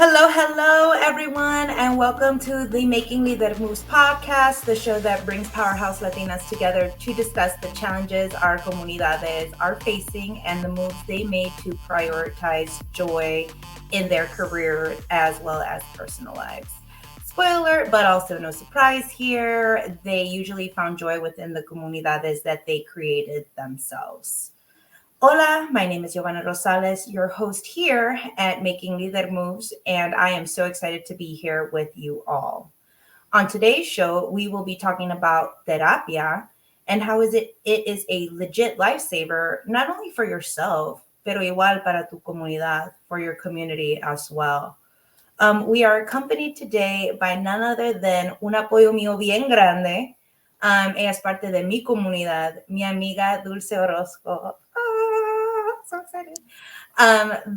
Hello, everyone, and welcome to the Making Leader Moves podcast, the show that brings powerhouse Latinas together to discuss the challenges our comunidades are facing and the moves they made to prioritize joy in their career as well as personal lives. Spoiler, but also no surprise here, they usually found joy within the comunidades that they created themselves. Hola, my name is Yovana Rosales, your host here at Making Leader Moves, and I am so excited to be here with you all. On today's show, we will be talking about Terapia and how it is a legit lifesaver, not only for yourself, pero igual para tu comunidad, for your community as well. We are accompanied today by none other than un apoyo mío bien grande. Ella es parte de mi comunidad, mi amiga Dulce Orozco. So excited.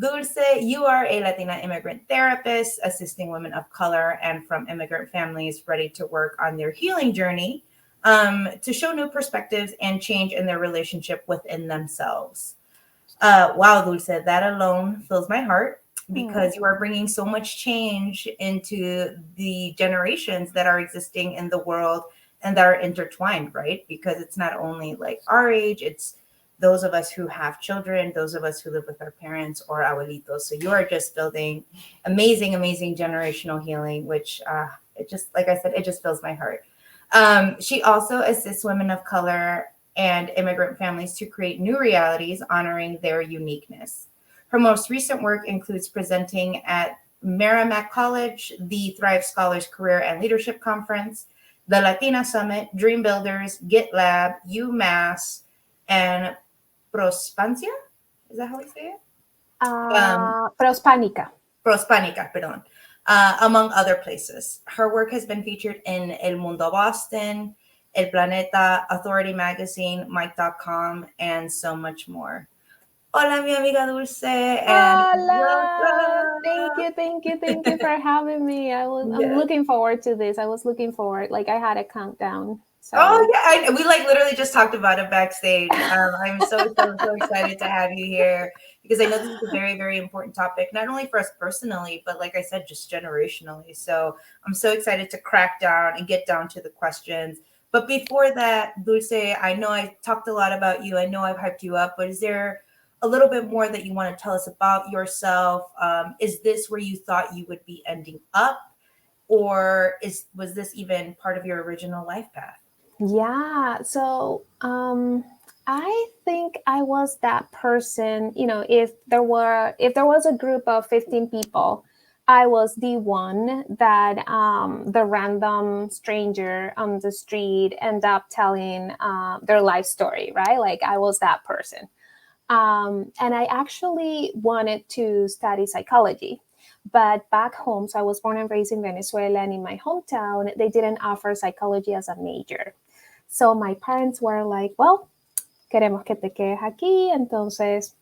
Dulce, you are a Latina immigrant therapist assisting women of color and from immigrant families ready to work on their healing journey to show new perspectives and change in their relationship within themselves. Wow, Dulce, that alone fills my heart because you are bringing so much change into the generations that are existing in the world and that are intertwined, right? Because it's not only like our age, it's those of us who have children, those of us who live with our parents or abuelitos. So you are just building amazing, amazing generational healing, which it just, like I said, it just fills my heart. She also assists women of color and immigrant families to create new realities honoring their uniqueness. Her most recent work includes presenting at Merrimack College, the Thrive Scholars Career and Leadership Conference, the Latina Summit, Dream Builders, GitLab, UMass, and Prospancia? Is that how we say it? Prospanica. Prospanica, perdón. Among other places. Her work has been featured in El Mundo Boston, El Planeta, Authority Magazine, Mike.com, and so much more. Hola, mi amiga Dulce. And Hola! Thank you for having me. I'm looking forward to this. I was looking forward, like I had a countdown. So. Oh yeah, we like literally just talked about it backstage. I'm so excited to have you here because I know this is a very, very important topic, not only for us personally, but like I said, just generationally. So I'm so excited to crack down and get down to the questions. But before that, Dulce, I know I talked a lot about you. I know I've hyped you up, but is there a little bit more that you want to tell us about yourself? Is this where you thought you would be ending up? Or was this even part of your original life path? Yeah. So I think I was that person, if there was a group of 15 people, I was the one that the random stranger on the street end up telling their life story, right? Like I was that person. And I actually wanted to study psychology. But back home, so I was born and raised in Venezuela, and in my hometown, they didn't offer psychology as a major. So my parents were like, well, queremos que te quedes aquí, entonces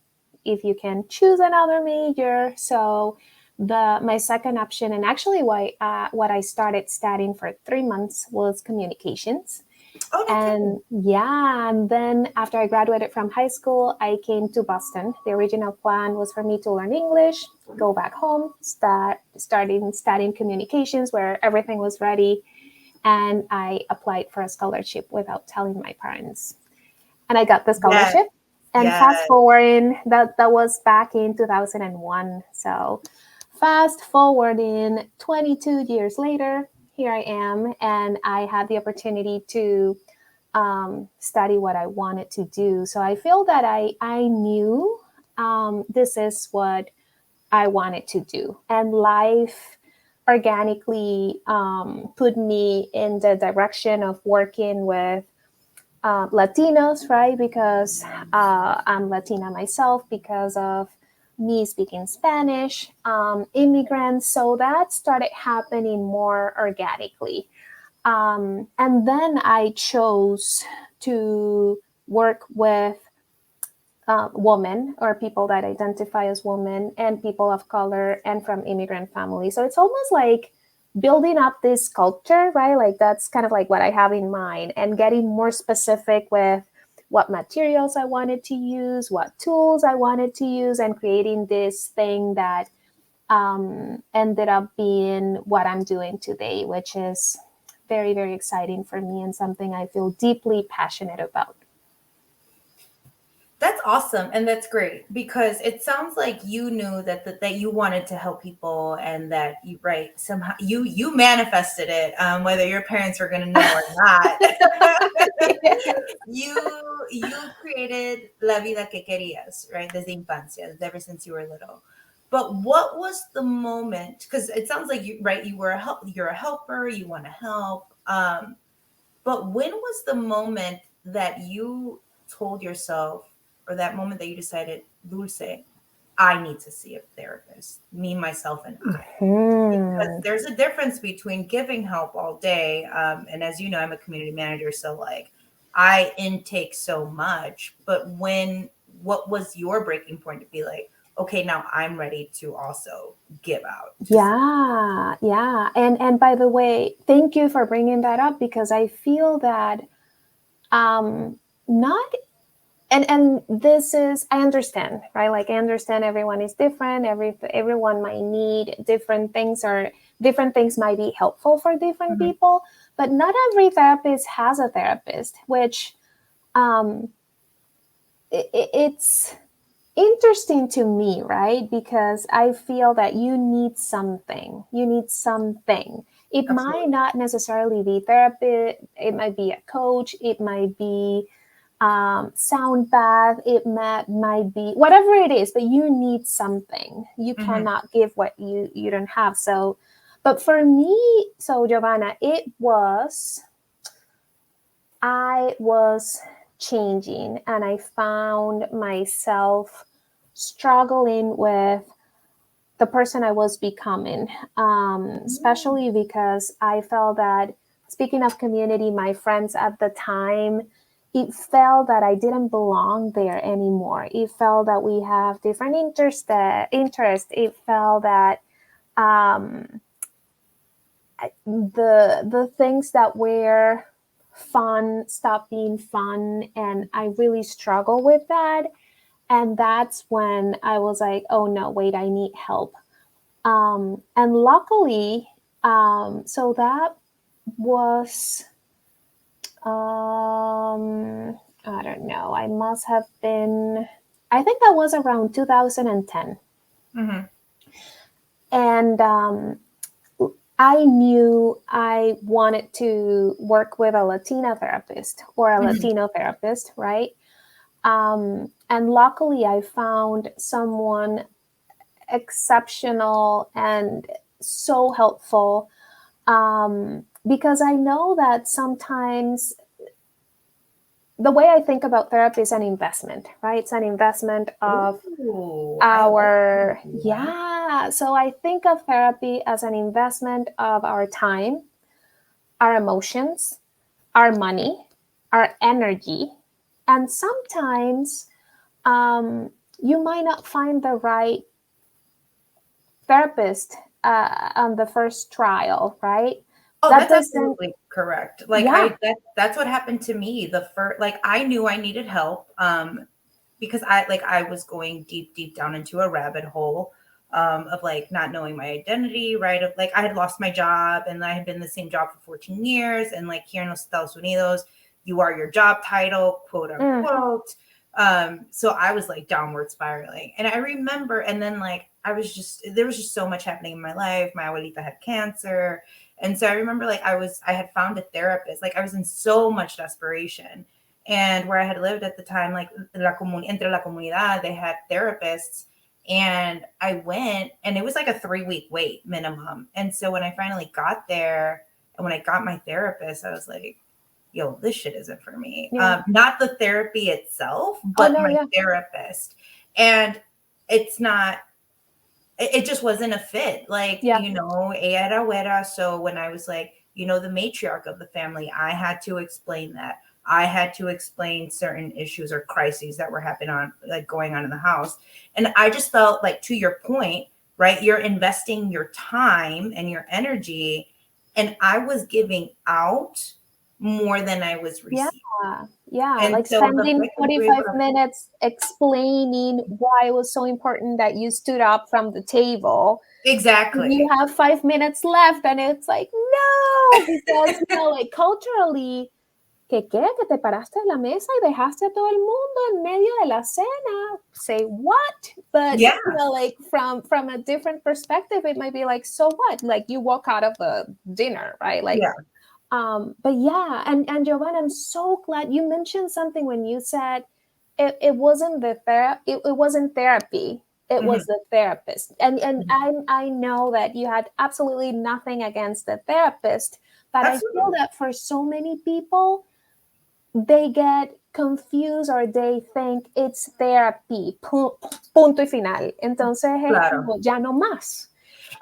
if you can choose another major. So my second option, and actually what I started studying for 3 months was communications. Oh, and then after I graduated from high school, I came to Boston. The original plan was for me to learn English, go back home, starting studying communications where everything was ready. And I applied for a scholarship without telling my parents. And I got the scholarship. Yes. And fast forwarding, that was back in 2001. So fast forwarding 22 years later, here I am, and I had the opportunity to study what I wanted to do. So I feel that I knew this is what I wanted to do. And life organically put me in the direction of working with Latinos, right? Because I'm Latina myself, because of me speaking Spanish, immigrants. So that started happening more organically. And then I chose to work with women or people that identify as women and people of color and from immigrant families. So it's almost like building up this culture, right? Like that's kind of like what I have in mind, and getting more specific with what materials I wanted to use, what tools I wanted to use, and creating this thing that ended up being what I'm doing today, which is very, very exciting for me and something I feel deeply passionate about. That's awesome, and that's great because it sounds like you knew that you wanted to help people, and that you right somehow you manifested it, whether your parents were going to know or not. You created la vida que querías, right? Desde infancia, ever since you were little. But what was the moment? Because it sounds like you were you're a helper, you want to help. But when was the moment that you told yourself, or that moment that you decided, Dulce, I need to see a therapist, me, myself, and I? Because Hmm. there's a difference between giving help all day. And as you know, I'm a community manager. So, like, I intake so much. But what was your breaking point to be like, okay, now I'm ready to also give out to some? Yeah, yeah. And by the way, thank you for bringing that up because I feel that not and this is I understand, right? Like I understand everyone is different, everyone might need different things, or different things might be helpful for different Mhm. people, but not every therapist has a therapist, which um it's interesting to me, right? Because I feel that you need something. You need something. It might Absolutely. not necessarily be therapy. It might be a coach. It might be sound bath. It might be whatever it is, but you need something. You Hmm. cannot give what you don't have. So, but for me, so Giovanna, I was changing and I found myself struggling with the person I was becoming, especially because I felt that, speaking of community, my friends at the time, it felt that I didn't belong there anymore. It felt that we have different interest. It felt that um, the things that were fun stopped being fun, and I really struggle with that. And that's when I was like, oh no, wait, I need help. And luckily, so that was, I don't know, I must have been, I think that was around 2010. Hmm. And I knew I wanted to work with a Latina therapist or a Hmm. Latino therapist, right? And luckily, I found someone exceptional and so helpful, because I know that sometimes the way I think about therapy is an investment, right? It's an investment of Ooh, I like our, that. yeah. So I think of therapy as an investment of our time, our emotions, our money, our energy. And sometimes you might not find the right therapist on the first trial, right? Oh, That that's doesn't, absolutely correct. Like yeah. that's what happened to me. The first, like, I knew I needed help, because I was going deep down into a rabbit hole, of like not knowing my identity, right? Of like I had lost my job, and I had been in the same job for 14 years, and like here in los Estados Unidos, you are your job title, quote Mm, unquote. So I was like downward spiraling. And I remember, and then like there was just so much happening in my life. My abuelita had cancer, and so I remember like I had found a therapist. Like I was in so much desperation. And where I had lived at the time, like entre la comunidad, they had therapists. And I went, and it was like a 3 week wait minimum. And so when I finally got there, and when I got my therapist, I was like, yo, this shit isn't for me. yeah. Not the therapy itself, Oh but no, my yeah. therapist. And it's not, it just wasn't a fit. Like, Yeah. ella era güera. So when I was like, the matriarch of the family, I had to explain that. I had to explain certain issues or crises that were happening like going on in the house. And I just felt like, to your point, right? You're investing your time and your energy. And I was giving out more than I was receiving. Yeah, And like so the spending fact that we were 45 able to, minutes explaining why it was so important that you stood up from the table. You exactly. have 5 minutes left, and it's like, no, because, like culturally, ¿qué qué? Que te paraste de la mesa y dejaste a todo el mundo en medio de la cena. Say what? But, Yeah. like from a different perspective, it might be like, so what? Like you walk out of the dinner, right? Like, Yeah. but yeah, and Giovanna, I'm so glad you mentioned something when you said it wasn't it wasn't therapy. It Hmm. was the therapist. And Hmm. I know that you had absolutely nothing against the therapist, but I feel Absolutely. that for so many people, they get confused or they think it's therapy. Punto y final. Entonces es Claro. como ya no más.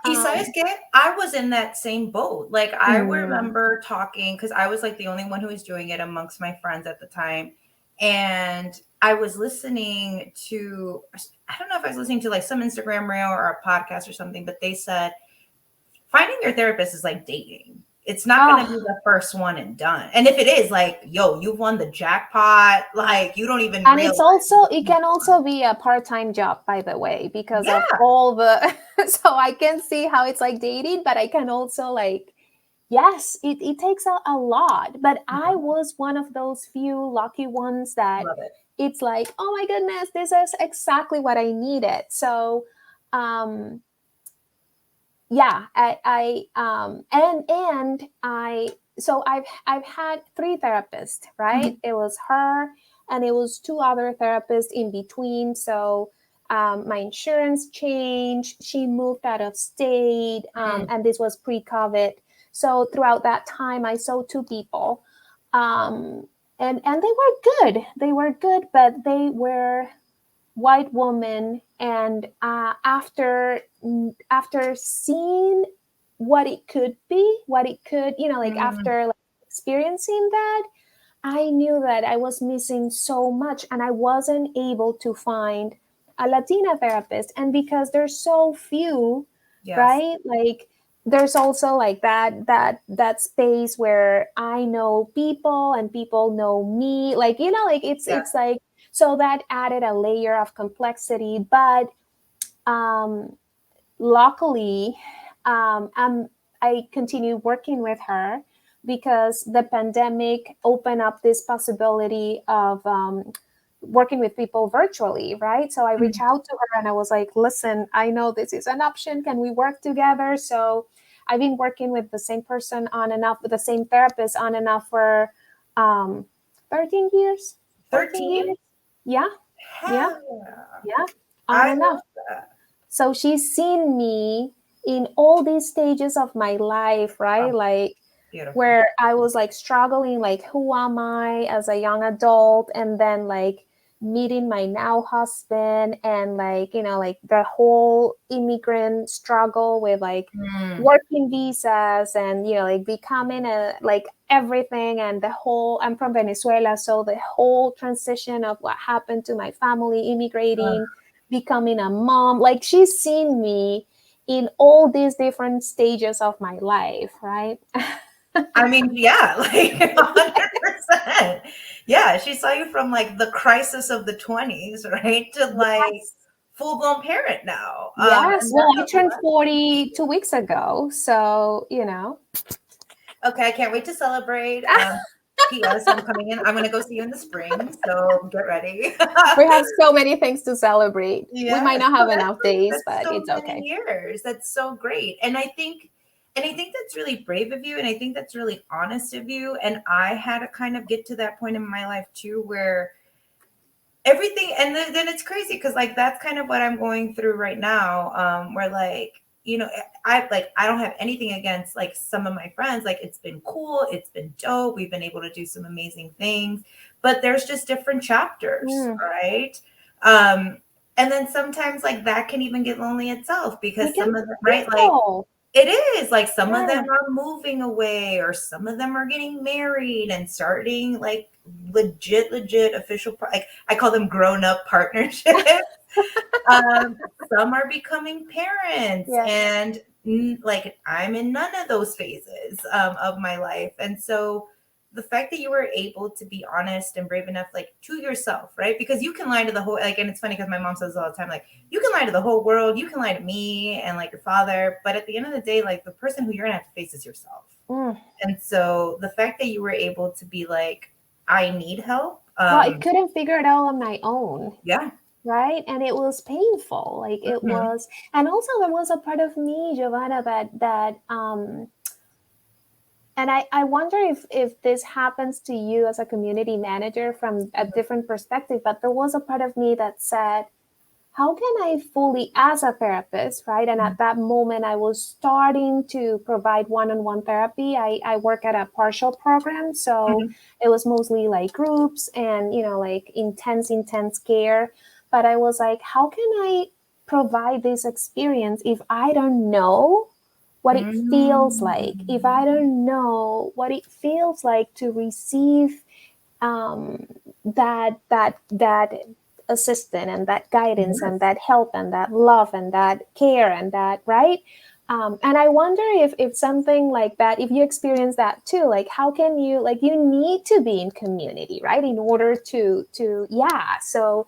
Y sabes qué? I was in that same boat. Like I Mm, remember talking because I was like the only one who was doing it amongst my friends at the time. And I was listening to, I don't know if I was listening to like some Instagram reel or a podcast or something, but they said finding your therapist is like dating. It's not going to be oh, the first one and done. And if it is, like, yo, you've won the jackpot. Like, you don't even and it's realize. also, it can also be a part-time job, by the way, because of Yeah. all the so I can see how it's like dating, but I can also like, yes, it takes a lot. But I Mhm. was one of those few lucky ones that Love it. it's like, oh my goodness, this is exactly what I needed. So um yeah, and I so I've had three therapists, right? Mhm. It was her, and it was two other therapists in between. So my insurance changed, she moved out of state, Mm. and this was pre-COVID. So throughout that time I saw two people, um, and they were good, but they were white woman, and after seeing what it could be, what it could, like Mm. after like experiencing that, I knew that I was missing so much, and I wasn't able to find a Latina therapist. And because there's so few, Yes. right? Like there's also like that space where I know people and people know me. Like, like Yeah. it's like, so that added a layer of complexity. But um luckily, I continued working with her because the pandemic opened up this possibility of working with people virtually, right? So I reached Mhm. out to her and I was like, listen, I know this is an option. Can we work together? So I've been working with the same person on and off, with the same therapist on and off for um, 13 years, 14 13? years. Yeah, yeah, Hell yeah. yeah, on I and off. love that. So she's seen me in all these stages of my life, Oh, right? Like beautiful. where I was like struggling, like, who am I as a young adult? And then like meeting my now husband, and like, like the whole immigrant struggle with like Mm. working visas, and, like becoming a, like everything. And the whole, I'm from Venezuela. So the whole transition of what happened to my family immigrating, becoming a mom, like she's seen me in all these different stages of my life, right? I mean, yeah, like 100%. Yeah, she saw you from like the crisis of the 20s, right? To like Yes. full-blown parent now. Yes. And Well, that's I a turned blessing. 40 2 weeks ago. So, Okay, I can't wait to celebrate. P.S. I'm coming in. I'm gonna go see you in the spring, so get ready. we have so many things to celebrate. We might Yes, not so have enough days, that's but so it's many okay. years. That's so great. And I think that's really brave of you, and I think that's really honest of you. And I had to kind of get to that point in my life too where everything, and then it's crazy because like that's kind of what I'm going through right now, where like, I don't have anything against like some of my friends. Like it's been cool, it's been dope, we've been able to do some amazing things, but there's just different chapters, Mm, right? um and then sometimes like that can even get lonely itself it because can some of them, be right, like painful. it is like some of Yeah. them are moving away or some of them are getting married and starting like legit official like I call them grown up partnerships. um, some are becoming parents Yeah. and like I'm in none of those phases of my life. And so the fact that you were able to be honest and brave enough, like, to yourself, right? Because you can lie to the whole, like, and it's funny because my mom says all the time, like, you can lie to the whole world, you can lie to me and like your father, but at the end of the day, like, the person who you're gonna have to face is yourself. And so the fact that you were able to be like, I need help. Well, I couldn't figure it out on my own. Yeah. Right. And it was painful. Like it was. And also there was a part of me, Yovana, and I wonder if this happens to you as a community manager from a different perspective, but there was a part of me that said, how can I fully, as a therapist, right? And at that moment, I was starting to provide one-on-one therapy. I work at a partial program. So it was mostly like groups and, like intense care. But I was like, how can I provide this experience if I don't know what it feels like, if I don't know what it feels like to receive that assistance and that guidance and that help and that love and that care and that, right? And I wonder if something like that, if you experience that too, like how can you, like you need to be in community, right? In order to yeah. So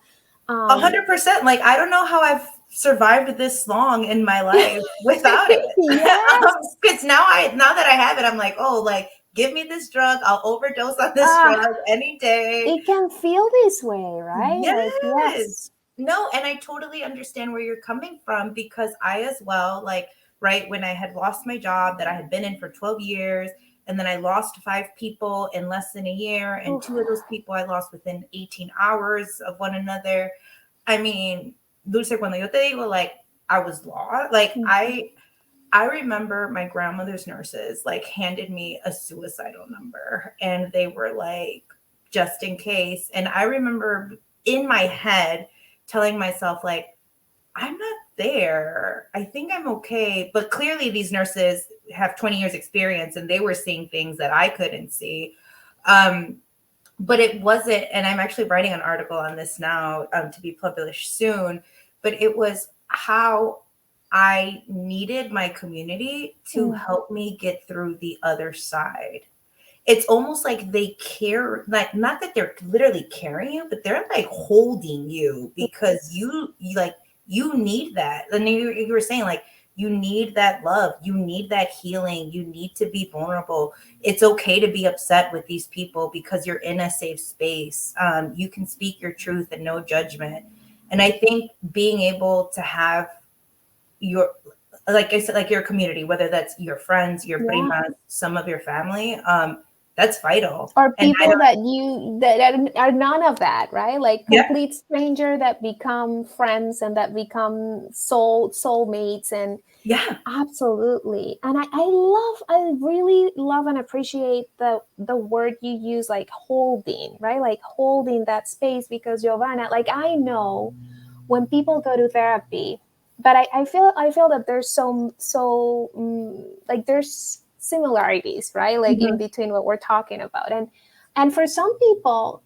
100%. Like, I don't know how I've survived this long in my life without it. Yes. Because now that I have it, I'm like, oh, like, give me this drug. I'll overdose on this drug any day. It can feel this way, right? Yes. Like, yes. No, and I totally understand where you're coming from, because I as well, like, right, when I had lost my job that I had been in for 12 years, and then I lost 5 people in less than a year, and 2 of those people I lost within 18 hours of one another. I mean, Dulce, cuando yo te digo, like, I was lost, like, I remember my grandmother's nurses, like, handed me a suicidal number, and they were like, just in case. And I remember in my head telling myself, like, I'm not there. I think I'm okay. But clearly these nurses have 20 years experience and they were seeing things that I couldn't see. But it wasn't, and I'm actually writing an article on this now to be published soon, but it was how I needed my community to help me get through the other side. It's almost like they care, like, not that they're literally carrying you, but they're like holding you because you need that. And you were saying, like, you need that love, you need that healing, you need to be vulnerable. It's okay to be upset with these people because you're in a safe space. You can speak your truth and no judgment. And I think being able to have your, like I said, like your community, whether that's your friends, your primas, some of your family, that's vital. Or people that are none of that, right? Like complete stranger that become friends and that become soulmates. And absolutely. And I really love and appreciate the word you use, like holding, right? Like holding that space, because Yovana, like I know when people go to therapy, but I feel that there's like there's similarities, right? Like in between what we're talking about. And for some people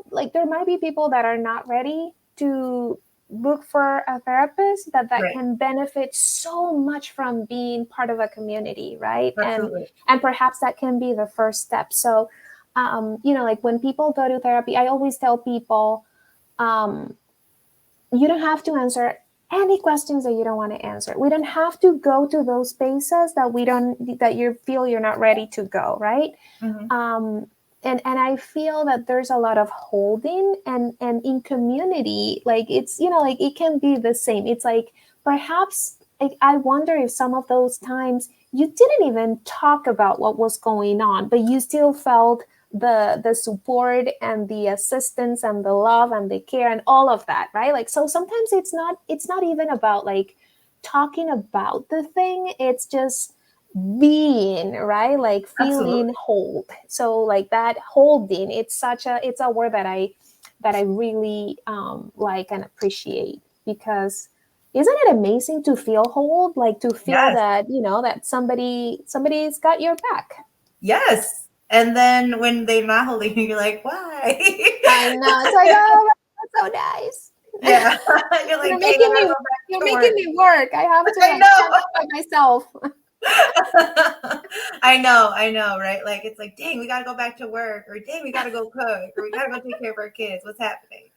like there might be people that are not ready to look for a therapist that can benefit so much from being part of a community, right? Absolutely. And perhaps that can be the first step. So like when people go to therapy, I always tell people you don't have to answer any questions that you don't want to answer. We don't have to go to those spaces that you feel you're not ready to go, right? And I feel that there's a lot of holding and in community, like it's, like it can be the same. It's like perhaps I wonder if some of those times you didn't even talk about what was going on, but you still felt the support and the assistance and the love and the care and all of that, right? Like, so sometimes it's not even about like talking about the thing, it's just being, right? Like feeling hold. So like that holding, it's a word that I really like and appreciate, because isn't it amazing to feel hold, like to feel that, that somebody's got your back. Yes. And then when they're not holding you, you're like, why? I know. It's like, oh, that's so nice. Yeah. You're like, you're making me work. I have to stand up by myself. I know, right? Like it's like, dang, we gotta go back to work, or dang, we gotta go cook, or we gotta go take care of our kids. What's happening?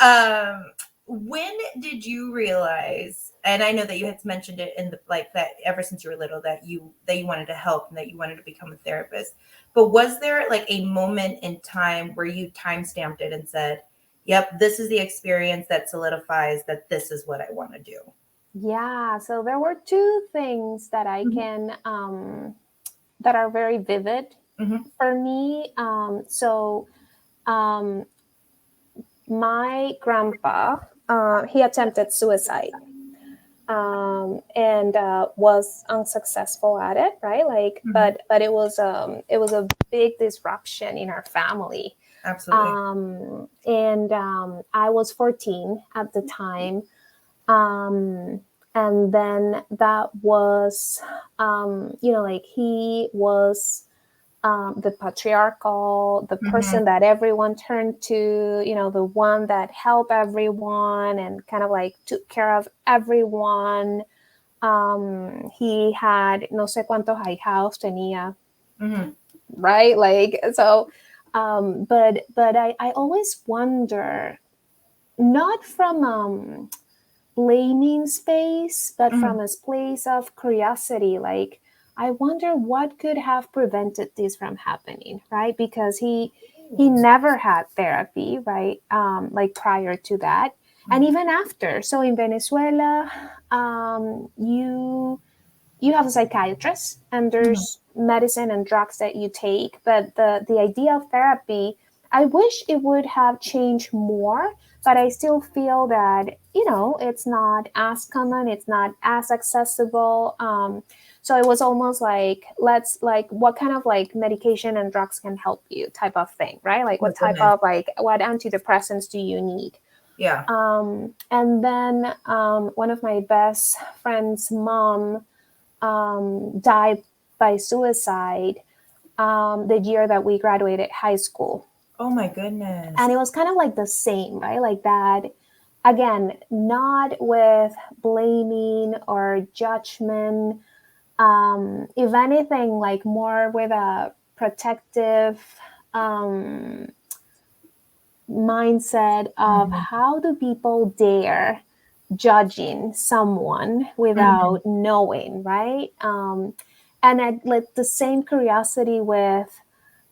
Um, when did you realize? And I know that you had mentioned it in the like that ever since you were little that you wanted to help and that you wanted to become a therapist. But was there like a moment in time where you time stamped it and said, "Yep, this is the experience that solidifies that this is what I want to do." Yeah, so there were two things that I Mhm. can that are very vivid Mhm. for me. Um, my grandpa, he attempted suicide, and was unsuccessful at it, right? Like, Mhm. but it was a big disruption in our family. Absolutely. And I was 14 at the time. Um, and then that was, like he was the patriarchal, the Mhm. person that everyone turned to, the one that helped everyone and kind of like took care of everyone. He had no sé cuántos ahijados tenía, Mhm. right? Like, so, but I always wonder, not from blaming space, but Mhm. from a place of curiosity. Like, I wonder what could have prevented this from happening, right? Because he Ooh. never had therapy, right? Like prior to that, and Mhm. even after. So in Venezuela, you have a psychiatrist, and Mhm. there's medicine and drugs that you take, but the idea of therapy, I wish it would have changed more, but I still feel that it's not as common, it's not as accessible. So it was almost like, let's, like, what kind of like medication and drugs can help you type of thing, right? Like, My what type goodness. of, like, what antidepressants do you need? Yeah. And then one of my best friend's mom died by suicide the year that we graduated high school. Oh my And goodness. it was kind of like the same, right? Like that, again, not with blaming or judgment. If anything, like more with a protective um, mindset of Mhm. how do people dare judging someone Mhm. without knowing, right? And I like the same curiosity with,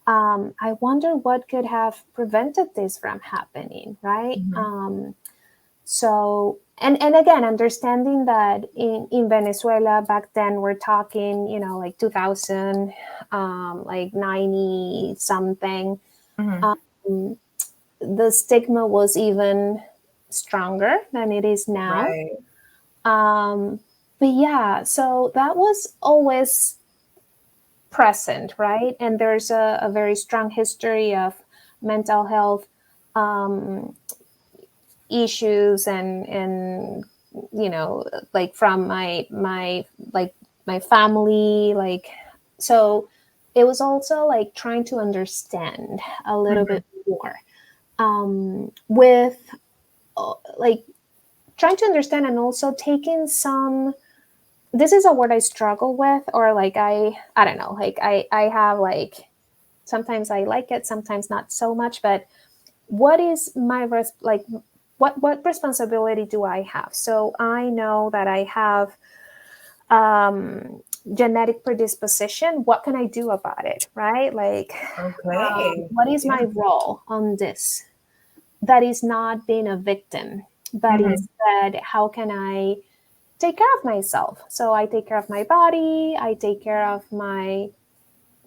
I wonder what could have prevented this from happening, right? Mhm. So, and again, understanding that in Venezuela back then, we're talking, like 2000, like 90 something. Mhm. Um, the stigma was even stronger than it is now. Right. Um, but yeah, so that was always present, right? And there's a very strong history of mental health um, issues, and like from like my family, like, so it was also like trying to understand a little Mhm. bit more with like trying to understand, and also taking some, this is a word I struggle with, or like I don't know, like I have like, sometimes I like it, sometimes not so much, but what is my like what responsibility do I have? So I know that I have genetic predisposition. What can I do about it, right? Like, Okay. what is Yeah. my role on this? That is not being a victim, but Mhm. instead, how can I take care of myself? So I take care of my body, I take care of my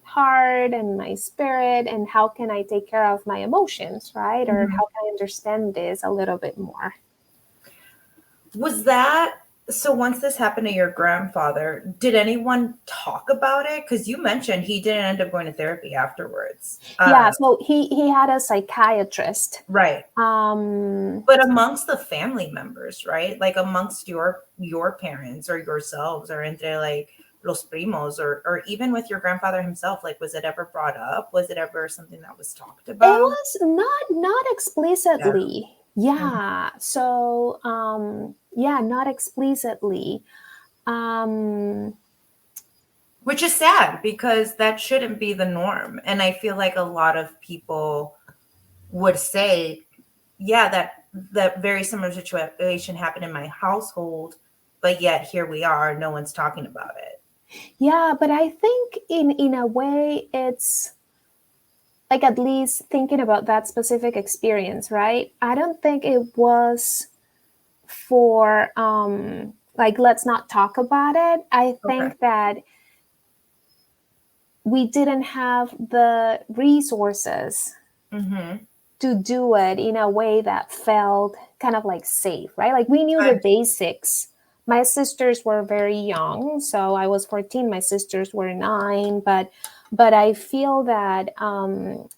heart and my spirit, and how can I take care of my emotions, right? Or Mhm. how can I understand this a little bit more? Was that so? Once this happened to your grandfather, did anyone talk about it? Because you mentioned he didn't end up going to therapy afterwards. Yeah, so he had a psychiatrist. Right. Um, But amongst the family members, right? Like amongst your parents or yourselves or entre like los primos or even with your grandfather himself, like was it ever brought up? Was it ever something that was talked it about? was not Yeah. explicitly. Mhm. Yeah. So yeah, not explicitly. Um, Which is sad because that shouldn't be the norm. And I feel like a lot of people would say, yeah, that very similar situation happened in my household, but yet here we are, no one's talking about it. Yeah, but I think in a way it's like, at least thinking about that specific experience, right? I don't think it was for like, let's not talk about it. I Okay. think that we didn't have the resources Mm-hmm. to do it in a way that felt kind of like safe, right? Like, we knew the I, basics. My sisters were very young, so I was 14, my sisters were 9, but I feel that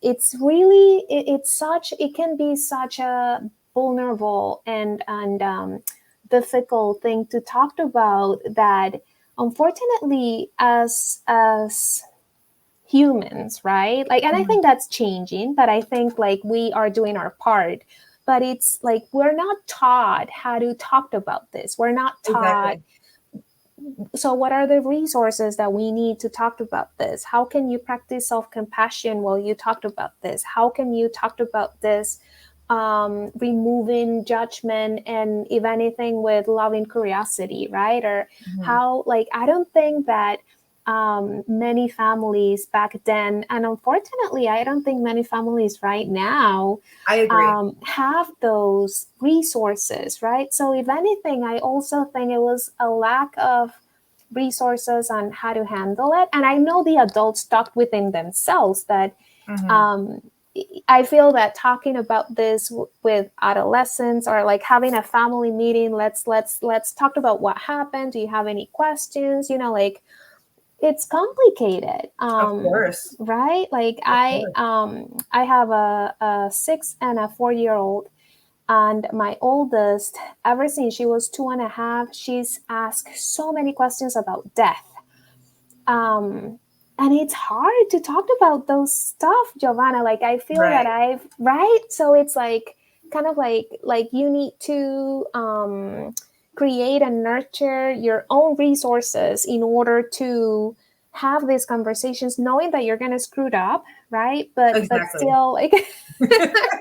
it's really it can be such a vulnerable and difficult thing to talk about, that unfortunately, as humans, right? Like, and I mhm. think that's changing, but I think like we are doing our part. But it's like we're not taught how to talk about this. We're not taught. Exactly. So, what are the resources that we need to talk about this? How can you practice self compassion while you talked about this? How can you talk about this, removing judgment and, if anything, with loving curiosity, right? Or Mhm. how, like, I don't think that many families back then, and unfortunately, I don't think many families right now I agree. have those resources, right? So, if anything, I also think it was a lack of resources on how to handle it. And I know the adults talked within themselves that Hmm. um, I feel that talking about this with adolescents, or like having a family meeting, let's talk about what happened. Do you have any questions? Like, it's complicated, Of course. right? Like, Of I course. I have a 6 and a 4 year old, and my oldest, ever since she was 2 and a half, she's asked so many questions about death. And it's hard to talk about those stuff, Giovanna. Like, I feel that Right. I've right. So it's like, kind of like you need to create and nurture your own resources in order to have these conversations, knowing that you're gonna screw it up, right? But Exactly. still, like,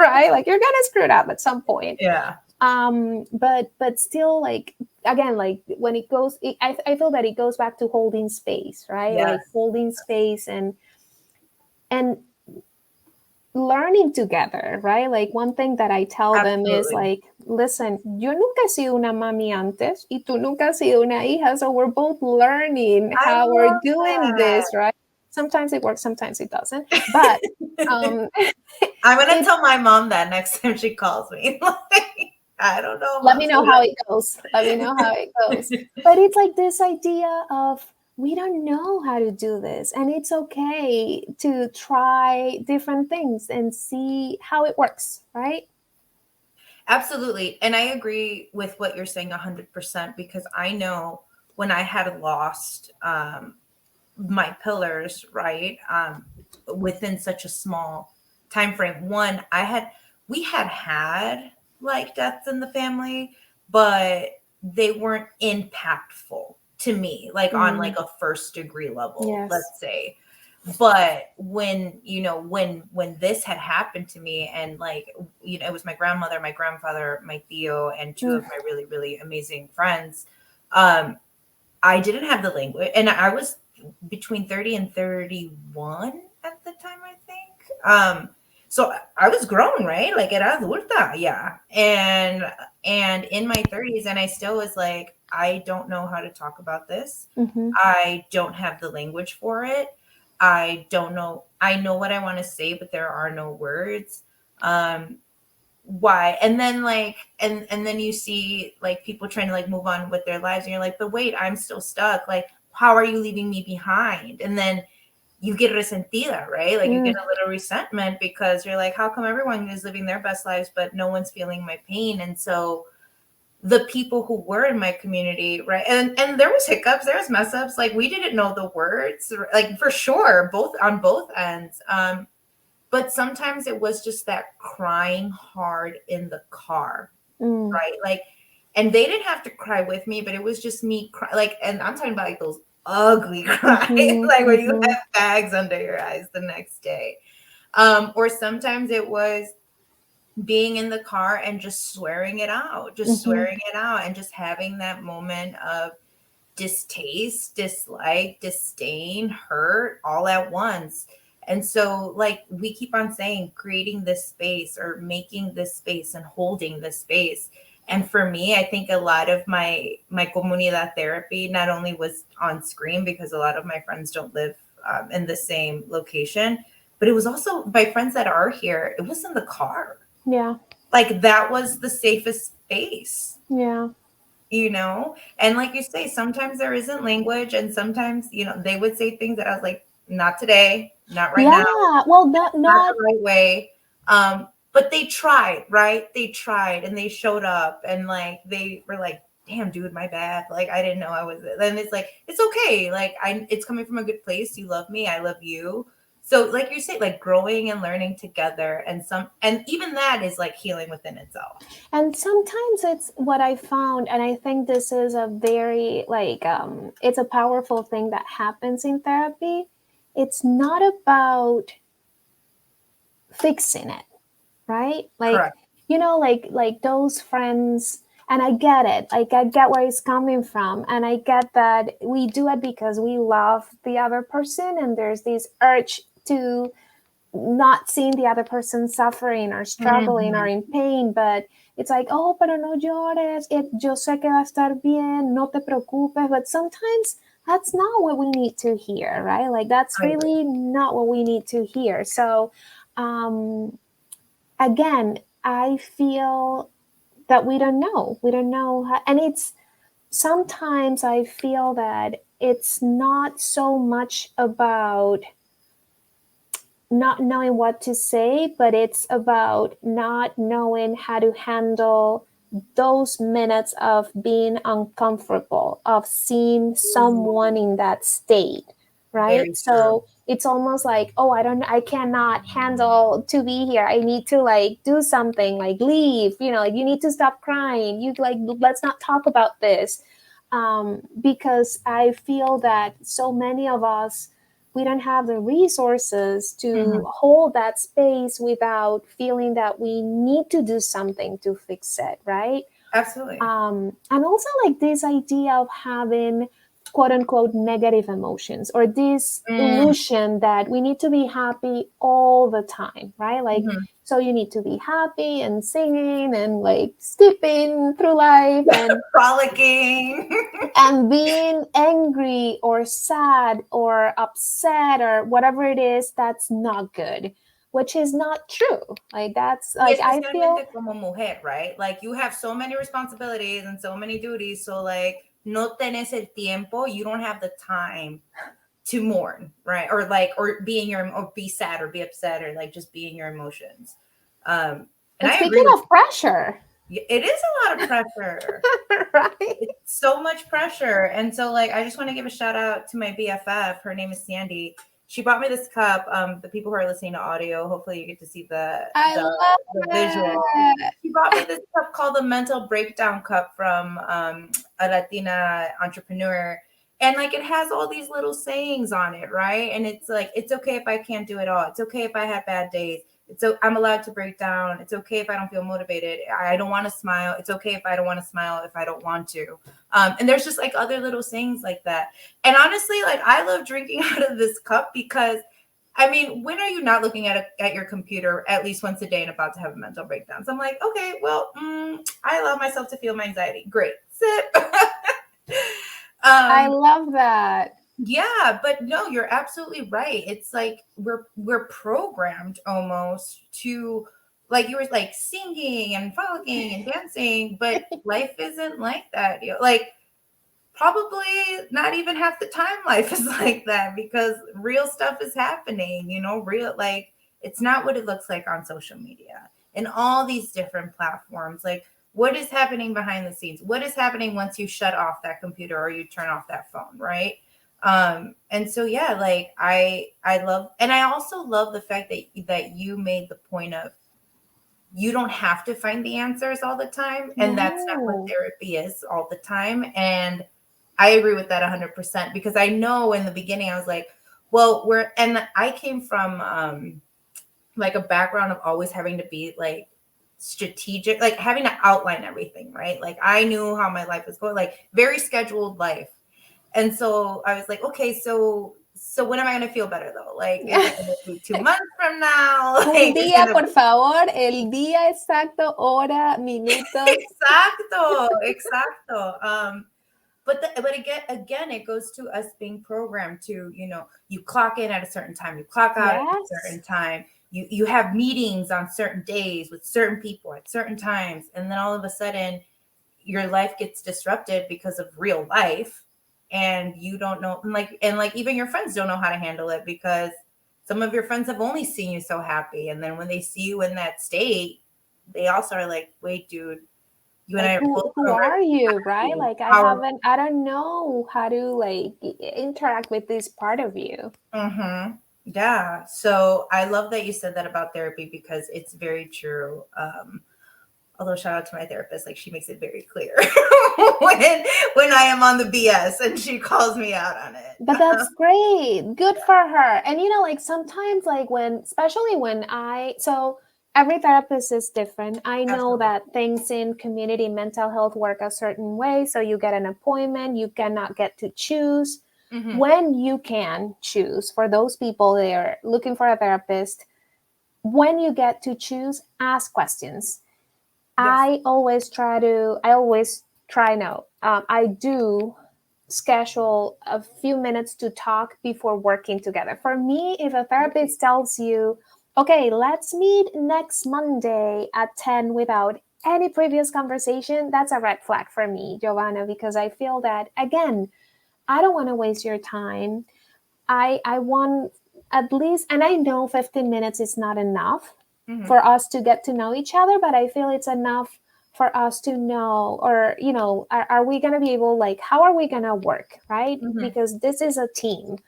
right, like, you're gonna screw it up at some point. Yeah. But still, like, again, like, when it goes I feel that it goes back to holding space, right? Yes. Like, holding space and learning together, right? Like, one thing that I tell them is Absolutely. like, listen, yo nunca he sido una mami antes y tú nunca has sido una hija, so we're both learning I how we're love doing that. this, right? Sometimes it works, sometimes it doesn't, but um I'm gonna it tell my mom that next time she calls me. Like, I don't know, let mom. me So know how it goes. Let me know how it goes. But it's like this idea of, we don't know how to do this, and it's okay to try different things and see how it works, right? absolutely. And I agree with what you're saying 100% because I know when I had lost my pillars, right? Within such a small time frame. One, we had like deaths in the family, but they weren't impactful to me, like on Mm, like a first degree level, yes. let's say. But when this had happened to me, and like, it was my grandmother, my grandfather, my Theo, and two Mm, of my really, really amazing friends. um I didn't have the language, and I was between 30 and 31 at the time, I think. So I was grown, right? Like era adulta, yeah. And in my 30s, and I still was like, I don't know how to talk about this. mm-hmm, I don't have the language for it. I don't know. I know what I want to say, but there are no words. Um, why? And then like, and then you see like people trying to like move on with their lives, and you're like, but wait, I'm still stuck. Like, how are you leaving me behind? And then you get resentida, right? Like, you get mm, a little resentment because you're like, how come everyone is living their best lives but no one's feeling my pain? And so the people who were in my community, right, and there was hiccups, there was mess ups, like we didn't know the words, like for sure, both on both ends. But sometimes it was just that crying hard in the car, mm, right? Like, and they didn't have to cry with me, but it was just me cry, like, and I'm talking about like those ugly cry, Mm-hmm, like where you mm-hmm, have bags under your eyes the next day. Or sometimes it was being in the car and just swearing it out, mm-hmm. and just having that moment of distaste, dislike, disdain, hurt all at once. And so, like, we keep on saying, creating this space or making this space and holding this space. And for me, I think a lot of my comunidad therapy not only was on screen because a lot of my friends don't live in the same location, but it was also my friends that are here. It was in the car. Yeah, Like that was the safest space, yeah. you know? And like you say, sometimes there isn't language, and sometimes, they would say things that I was like, not today, not right now, Yeah, well, not not not the right way. But they tried, right? They tried and they showed up, and like they were like, damn, dude, my bad. Like I didn't know I was. Then it's like, it's okay. Like it's coming from a good place. You love me, I love you. So like you say, like growing and learning together, and even that is like healing within itself. and sometimes it's what I found, and I think this is a very like it's a powerful thing that happens in therapy. It's not about fixing it, right? Like, Correct. like those friends, and I get it. Like I get where it's coming from, and I get that we do it because we love the other person, and there's this urge to not seeing the other person suffering or struggling or Mhm. in pain, but it's like, oh, pero no llores, yo sé que va a estar bien, no te preocupes. But sometimes that's not what we need to hear, right? Like that's I agree. really not what we need to hear. So, um, again, I feel that we don't know. We don't know how, and it's sometimes I feel that it's not so much about not knowing what to say, but it's about not knowing how to handle those minutes of being uncomfortable, of seeing someone in that state, right? Very true. So it's almost like, oh, I cannot handle to be here. I need to like do something, like leave, like you need to stop crying. You like, let's not talk about this. Because I feel that so many of us, we don't have the resources to Mhm. hold that space without feeling that we need to do something to fix it, right? Absolutely. And also like this idea of having quote unquote negative emotions, or this Mm, illusion that we need to be happy all the time, right? Like, mhm. so you need to be happy and singing and like skipping through life, Frolicking. and being angry or sad or upset or whatever it is, that's not good, which is not true. Like that's Y like I feel. especialmente como mujer, right? Like you have so many responsibilities and so many duties. So like no tenés el tiempo. You don't have the time to mourn, right? Or like, or or be sad or be upset or like just be in your emotions. And And I agree speaking with of pressure, you. It is a lot of pressure. right? It's so much pressure. And so like I just want to give a shout out to my BFF. Her name is Sandy. She bought me this cup. The people who are listening to audio, hopefully you get to see I the love visual. it. She bought me this cup called the Mental Breakdown Cup from a Latina entrepreneur. And like it has all these little sayings on it, right? And it's like, it's okay if I can't do it all. It's okay if I have bad days. So I'm allowed to break down. It's okay if I don't feel motivated. I don't want to smile. It's okay if I don't want to smile if I don't want to. And there's just like other little sayings like that. And honestly, like I love drinking out of this cup because I mean, when are you not looking at your computer at least once a day and about to have a mental breakdown? So I'm like, okay, well, I allow myself to feel my anxiety. Great, sip. I um, love that. yeah, but no, you're absolutely right. It's like we're programmed almost to, like you were like singing and frolicking and dancing, but life isn't like that. Like probably not even half the time life is like that because real stuff is happening, real, like it's not what it looks like on social media and all these different platforms. Like what is happening behind the scenes? What is happening once you shut off that computer or you turn off that phone, right? And so yeah, like I love, and I also love the fact that you made the point of you don't have to find the answers all the time, and that's not what No. therapy is all the time. And I agree with that 100% because I know in the beginning I was like, well, and I came from like a background of always having to be like strategic, like having to outline everything, right? Like I knew how my life was going, like very scheduled life. And so I was like, okay, so when am I going to feel better though? Like, is it going to be 2 months from now? Un Like, it's día, going to por favor, el día exacto, hora, minutos. exacto, exacto. But again, it goes to us being programmed to, you clock in at a certain time, you clock out at a Yes. certain time, you have meetings on certain days with certain people at certain times, and then all of a sudden your life gets disrupted because of real life, and you don't know, and like even your friends don't know how to handle it because some of your friends have only seen you so happy, and then when they see you in that state, they also are like, wait, dude, you and I Like, are both who are already you, right? happy. Like, How I don't know how to like interact with this part of you. Mm-hmm. Yeah. So I love that you said that about therapy because it's very true. Although shout out to my therapist, like she makes it very clear when I am on the BS and she calls me out on it. But that's great. Good for her. And like sometimes like especially when so every therapist is different. I know Absolutely. that things in community mental health work a certain way. So you get an appointment, you cannot get to choose. Mm-hmm. When you can choose, for those people that are looking for a therapist, when you get to choose, ask questions. Yes. I always try no. I do schedule a few minutes to talk before working together. For me, if a therapist tells you, okay, let's meet next Monday at 10 without any previous conversation, that's a red flag for me, Yovana, because I feel that, again, I don't want to waste your time. I want at least, and I know 15 minutes is not enough Mm-hmm. for us to get to know each other, but I feel it's enough for us to know, or are we going to be able, like, how are we going to work, right? Mm-hmm. Because this is a team.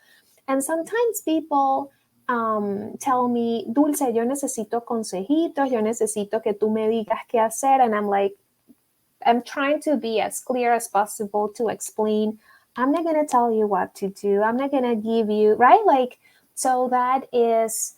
And sometimes people tell me, Dulce, yo necesito consejitos, yo necesito que tú me digas qué hacer. And I'm like, I'm trying to be as clear as possible to explain. I'm not going to tell you what to do. I'm not going to give you, right? Like, so that is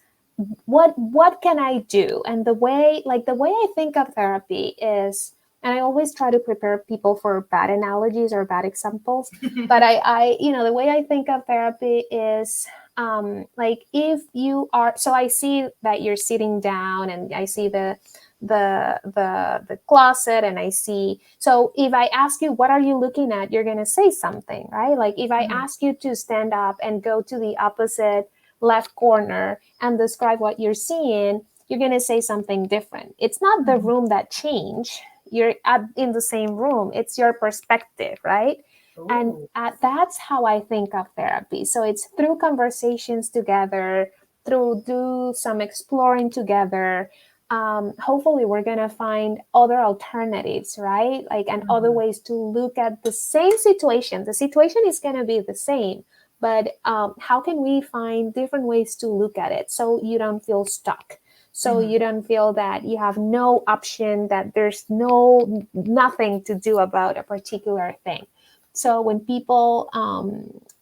what can I do? And the way I think of therapy is, and I always try to prepare people for bad analogies or bad examples, but the way I think of therapy is like, if you are, so I see that you're sitting down and I see the closet, and I see, so if I ask you what are you looking at, you're going to say something, right? Like if I Mm-hmm. ask you to stand up and go to the opposite left corner and describe what you're seeing, you're going to say something different. It's not the Mm-hmm. room that changed, you're in the same room, it's your perspective, right? And Ooh. that's how I think of therapy. So it's through conversations together, through do some exploring together. Hopefully we're going to find other alternatives, right? Like, and other Mm-hmm. ways to look at the same situation. The situation is going to be the same, but how can we find different ways to look at it so you don't feel stuck, so Mm-hmm. you don't feel that you have no option, that there's nothing to do about a particular thing. So when people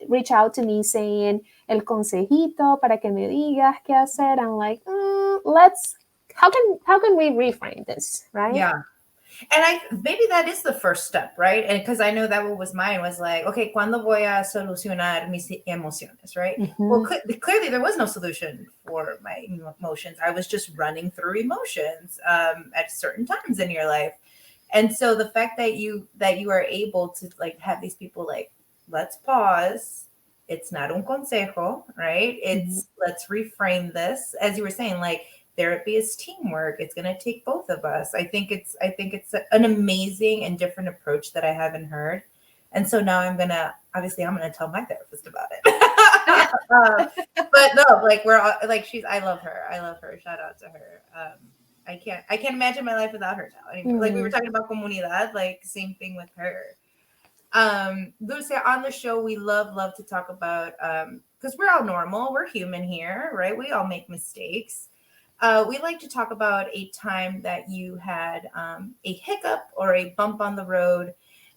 reach out to me saying el consejito para que me digas qué hacer, I'm like, let's how can we reframe this, right? Yeah. And I maybe that is the first step, right? And because I know that what was mine was like, okay, ¿cuándo voy a solucionar mis emociones, right? Well, Mm-hmm. clearly there was no solution for my emotions. I was just running through emotions at certain times in your life. And so the fact that you are able to like have these people like, let's pause. It's not un consejo, right? Mm-hmm. It's let's reframe this. As you were saying, like therapy is teamwork. It's going to take both of us. I think it's an amazing and different approach that I haven't heard. And so now I'm gonna tell my therapist about it. But no, like we're all, like I love her. I love her. Shout out to her. I can't imagine my life without her now anymore. Like we were Mm-hmm. talking about comunidad, like same thing with her. Dulce, on the show, we love to talk about because we're all normal, we're human here, right? We all make mistakes. We like to talk about a time that you had a hiccup or a bump on the road,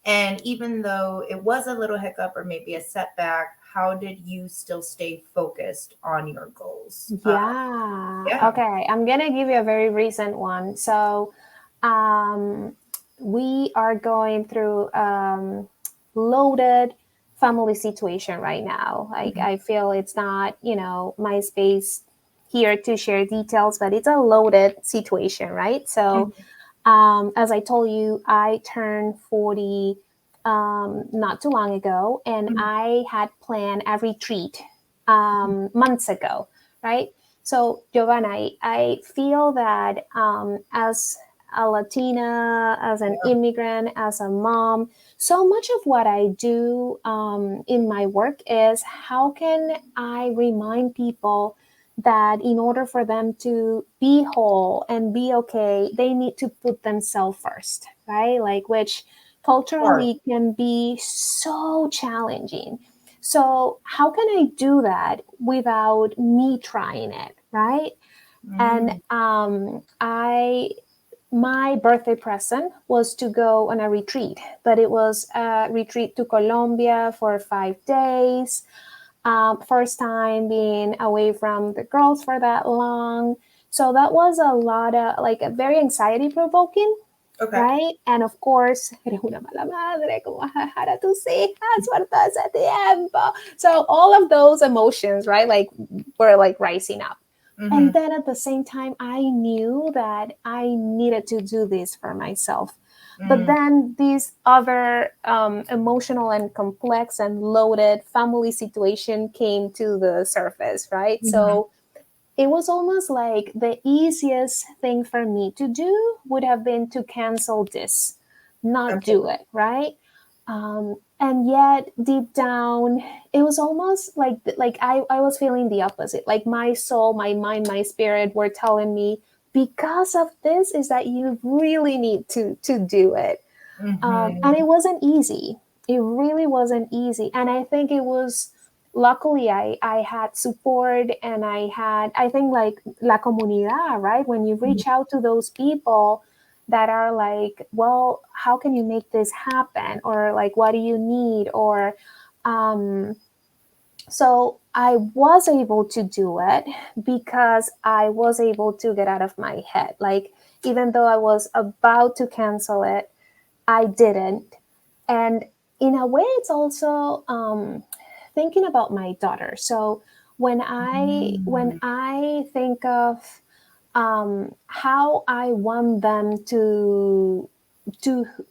And even though it was a little hiccup or maybe a setback, how did you still stay focused on your goals? Yeah. Yeah. Okay. I'm going to give you a very recent one. So, um, we are going through loaded family situation right now. Like, Mhm. I feel it's not, my space here to share details, but it's a loaded situation, right? So, Mhm. as I told you, I turned 40 not too long ago, and Mhm. I had planned a retreat months ago, right? So, Giovanna, I feel that as a Latina, as an Yeah. immigrant, as a mom, so much of what I do in my work is how can I remind people that in order for them to be whole and be okay, they need to put themselves first, right? Like, which Hard. culturally can be so challenging. So, how can I do that without me trying it, right? And Mm. I my birthday present was to go on a retreat, but it was a retreat to Colombia for 5 days. First time being away from the girls for that long. So that was a lot of like a very anxiety provoking, Okay. right? And of course, eres una mala madre, ¿cómo vas a dejar a tus hijas por todo ese tiempo? So all of those emotions, right, like were like rising up. And Hmm. then at the same time, I knew that I needed to do this for myself. But Mm. then these other emotional and complex and loaded family situation came to the surface, right? Hmm. So it was almost like the easiest thing for me to do would have been to cancel this, not Okay. do it, right? And yet deep down, it was almost like I was feeling the opposite. Like my soul, my mind, my spirit were telling me, because of this is that you really need to do it. And Hmm. it wasn't easy. It really wasn't easy. And I think it was, luckily, I had support, and I think like la comunidad, right? When you reach out to those people that are like, well, how can you make this happen? Or like, what do you need? Or, um, so I was able to do it because I was able to get out of my head. Like, even though I was about to cancel it, I didn't. And in a way, it's also thinking about my daughter. So when Hmm. I think of how I want them to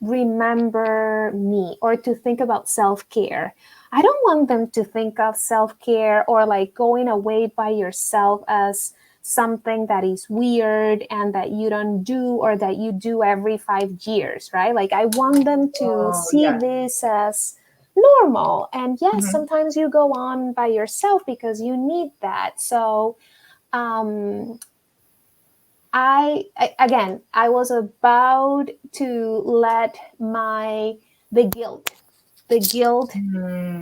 remember me or to think about self-care. I don't want them to think of self-care or like going away by yourself as something that is weird and that you don't do or that you do every 5 years, right? Like I want them to Oh, see yeah. this as normal. And yes, Hmm. sometimes you go on by yourself because you need that. So um, again, I was about to let the guilt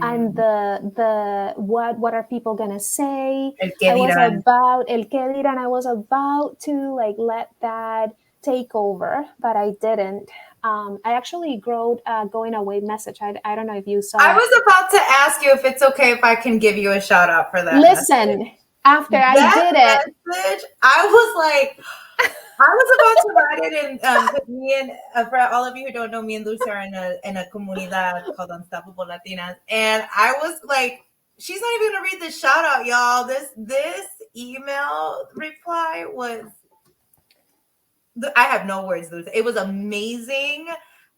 and Hmm. the what are people gonna say. El que I was dirán. about el que dirán. I was about to like let that take over, but I didn't. I actually wrote a going away message. I don't know if you I saw it. was about to ask you if it's okay if I can give you a shout out for that message. Listen, after I That did it, message, I was like, I was about to write it in, because me and for all of you who don't know, me and Lucy are in a comunidad called Unstoppable Latinas, and I was like, she's not even gonna read this shout out, y'all. This email reply was, I have no words, Lucy. It was amazing.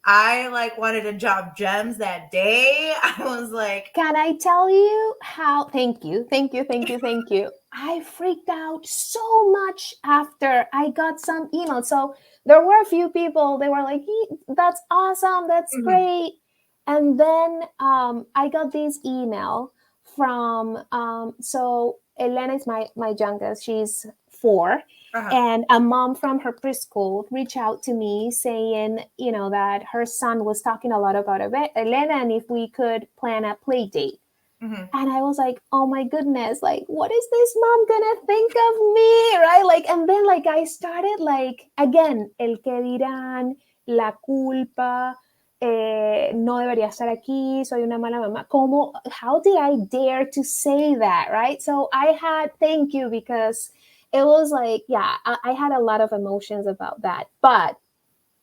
I like wanted to drop gems that day. I was like, can I tell you how? Thank you, thank you, thank you, thank you. I freaked out so much after I got some emails. So there were a few people, they were like, That's awesome, that's mhm, great." And then I got this email from, so Elena is my youngest, she's 4, uh-huh, and a mom from her preschool reached out to me saying, that her son was talking a lot about Elena and if we could plan a play date. mhm. And I was like, oh my goodness, like, what is this mom gonna think of me? Right? Like, and then like I started like again, el que dirán, la culpa, no debería estar aquí, soy una mala mamá. ¿Cómo, how did I dare to say that, right? So I had, thank you, because it was like, yeah, I had a lot of emotions about that. But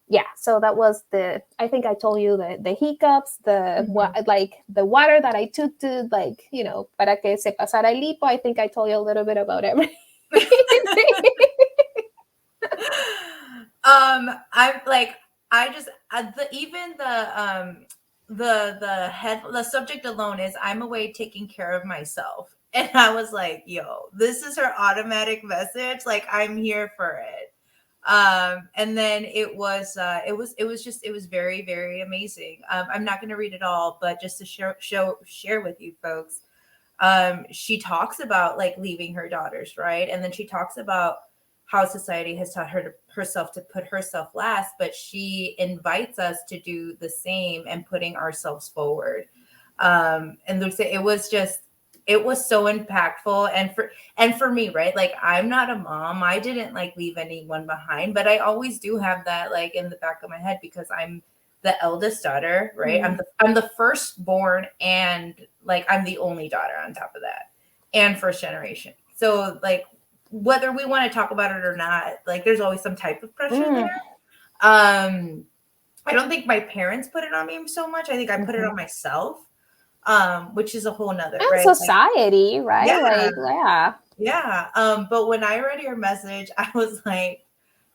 yeah, so that was I think I told you the hiccups, like the water that I took to, like, para que se pasara el lipo. I think I told you a little bit about everything. I'm like, I just the subject alone is I'm away taking care of myself, and I was like, yo, this is her automatic message, like I'm here for it. And then it was very, very amazing. I'm not going to read it all, but just to share with you folks, she talks about like leaving her daughters, right? And then she talks about how society has taught herself to put herself last, but she invites us to do the same and putting ourselves forward. And it was so impactful. And for me, right? Like, I'm not a mom. I didn't like leave anyone behind, but I always do have that like in the back of my head because I'm the eldest daughter, right? I'm the firstborn, and like I'm the only daughter on top of that, and first generation. So like whether we want to talk about it or not, like there's always some type of pressure there. I don't think my parents put it on me so much. I think I put it on myself, which is a whole nother, And right? society, right? Yeah, Like, yeah. yeah. But when I read your message, I was like,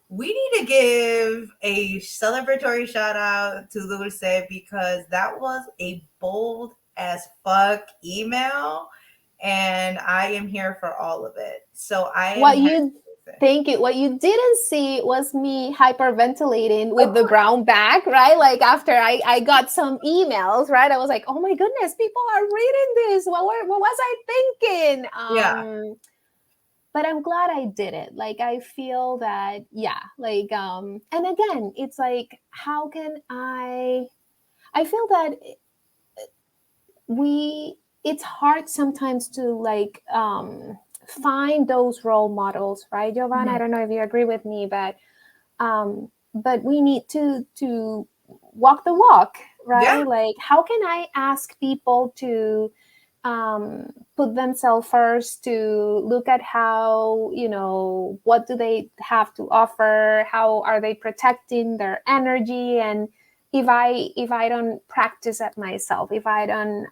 we need to give a celebratory shout out to Dulce because that was a bold as fuck email, and I am here for all of it. So I am What happy you with it. Thank you. What you didn't see was me hyperventilating with Of the course. brown bag, right? Like after I got some emails, right? I was like, oh my goodness, people are reading this. What was I thinking? Yeah. But I'm glad I did it. Like I feel that, yeah, like and again, it's like, how can I feel that it's hard sometimes to like find those role models, right, Giovanna? I Mhm. don't know if you agree with me, but we need to walk the walk, Yeah. right? Like how can I ask people to put themselves first, to look at how, what do they have to offer, how are they protecting their energy, and if I don't practice it myself, if I don't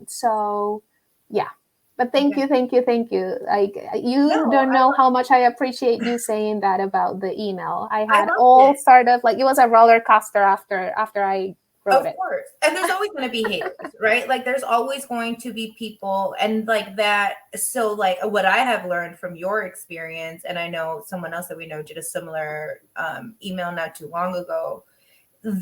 so yeah. But thank Okay. you, thank you, thank you. Like you No, don't know how much I appreciate you saying that about the email. I I had loved all it. sort of like, it was a roller coaster after I wrote Of it. course. And there's always going to be haters, right? Like there's always going to be people and like that. So like what I have learned from your experience, and I know someone else that we know did a similar email not too long ago.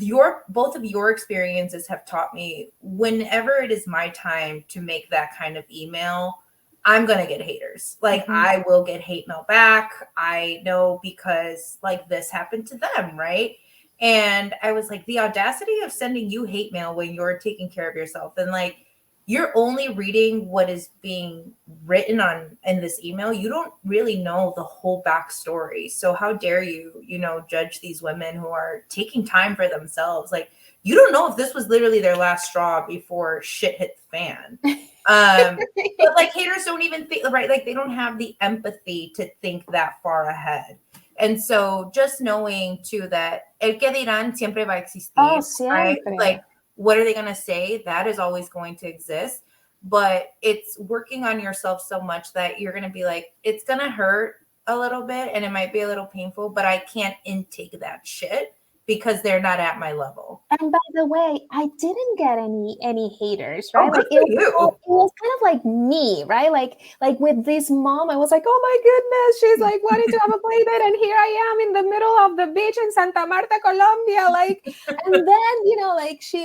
Your both of your experiences have taught me whenever it is my time to make that kind of email, I'm gonna get haters. Like Mm-hmm. I will get hate mail back. I know because like this happened to them, right? And I was like, the audacity of sending you hate mail when you're taking care of yourself. And like you're only reading what is being written on in this email. You don't really know the whole backstory. So how dare you, judge these women who are taking time for themselves? Like you don't know if this was literally their last straw before shit hit the fan. But like haters don't even think, right? Like they don't have the empathy to think that far ahead. And so just knowing too that el que dirán siempre va a Oh, existir, right? Like siempre. what are they going to say? That is always going to exist. But it's working on yourself so much that you're going to be like, it's going to hurt a little bit and it might be a little painful, but I can't intake that shit because they're not at my level. And by the way, I didn't get any haters, Oh, right? good Like for you. it was kind of like me, right? Like with this mom, I was like, oh my goodness, she's like wanting to have a play date, and here I am in the middle of the beach in Santa Marta, Colombia, like. And then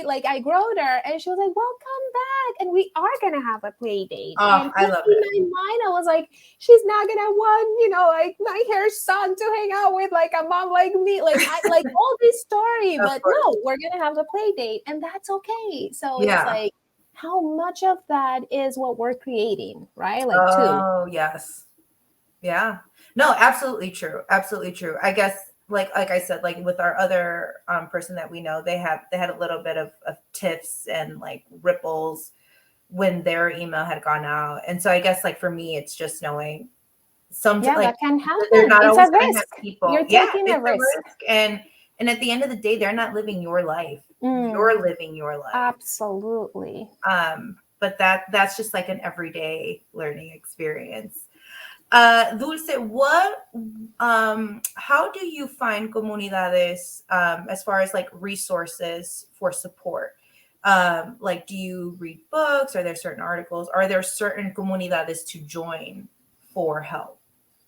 like I growed her, and she was like, welcome back, and we are gonna have a play date. Oh, And I in love it. my mind, I was like, she's not gonna want like my hair son to hang out with like a mom like me, like I like all this story, Of but course. no, we're gonna have the play date, and that's okay. So it's Yeah. like, how much of that is what we're creating, right? Like, too. Oh, yes. Yeah. No, absolutely true. Absolutely true. I guess like I said, like with our other person that we know, they had a little bit of tiffs and like ripples when their email had gone out. And so I guess like for me, it's just knowing Yeah, like that can they're happen. not It's always a going to have risk. people. You're Yeah, taking a it's a risk. risk. And at the end of the day, they're not living your life. Mm, You're living your life. absolutely. But that's just like an everyday learning experience. Dulce, how do you find comunidades as far as like resources for support? Like, do you read books? Are there certain articles? Are there certain comunidades to join for help?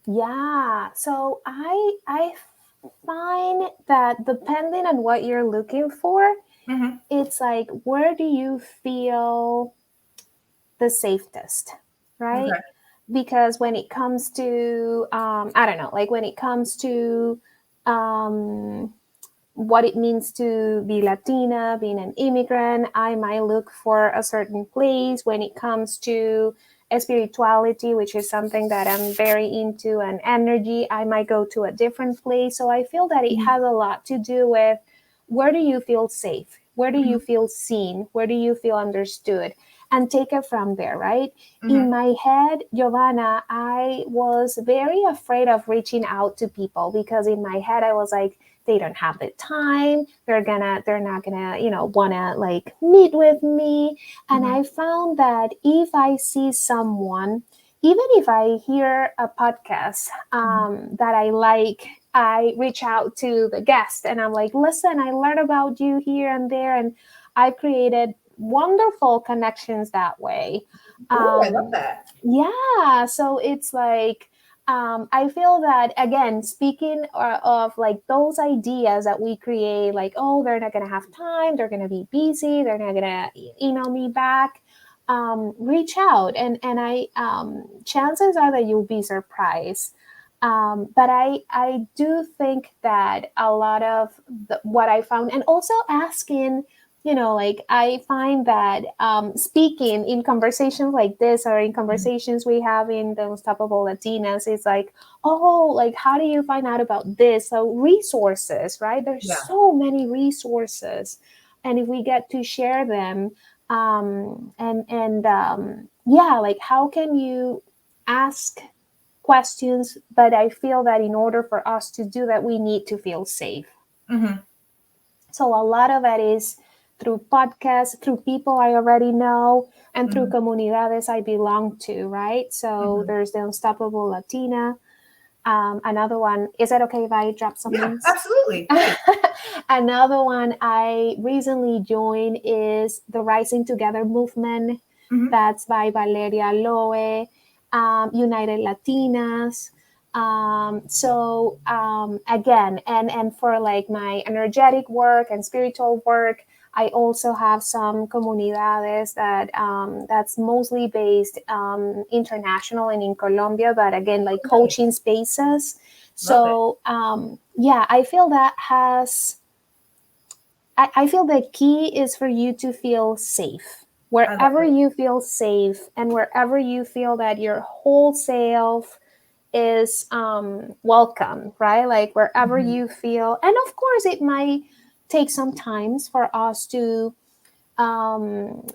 Yeah. So I find that depending on what you're looking for, Mm-hmm. it's like where do you feel the safest, right? Okay. Because when it comes to I don't know, like when it comes to um, what it means to be Latina, being an immigrant, I might look for a certain place. When it comes to spirituality, which is something that I'm very into, and energy, I might go to a different place. So I feel that it has a lot to do with where do you feel safe? Where do you Mm-hmm. feel seen? Where do you feel understood? And take it from there, right? Mm-hmm. In my head, Giovanna, I was very afraid of reaching out to people because in my head, I was like, they don't have the time, they're not gonna wanna like meet with me. And Mm-hmm. I found that if I see someone, even if I hear a podcast that I like, I reach out to the guest and I'm like, listen, I learned about you here and there, and I created wonderful connections that way. Oh, I love um, that. yeah, so it's like I feel that again, speaking of like those ideas that we create, like, oh, they're not gonna have time, they're gonna be busy, they're not gonna email me back. Reach out, and I chances are that you'll be surprised. But I do think that a lot of what I found, and also asking, like I find that speaking in conversations like this, or in Mhm. conversations we have in the Unstoppable Latinas, it's like, oh, like how do you find out about this? So resources, right? There's Yeah. so many resources, and if we get to share them, yeah, like how can you ask questions? But I feel that in order for us to do that, we need to feel safe. Mm-hmm. So a lot of it is through podcasts, through people I already know, and through Mm-hmm. comunidades I belong to, right? So Mm-hmm. there's the Unstoppable Latina. Another one, is it okay if I drop some Yeah, names? absolutely. Please. Another one I recently joined is the Rising Together movement. Mm-hmm. That's by Valeria Loe, United Latinas. Again, and for like my energetic work and spiritual work, I also have some comunidades that's mostly based international and in Colombia, but again, like Oh, coaching nice. spaces. Love it. So yeah, I feel that I feel the key is for you to feel safe. I love Wherever it. you feel safe and wherever you feel that your whole self is welcome, right? Like wherever Mhm. you feel, and of course, it might take some times for us to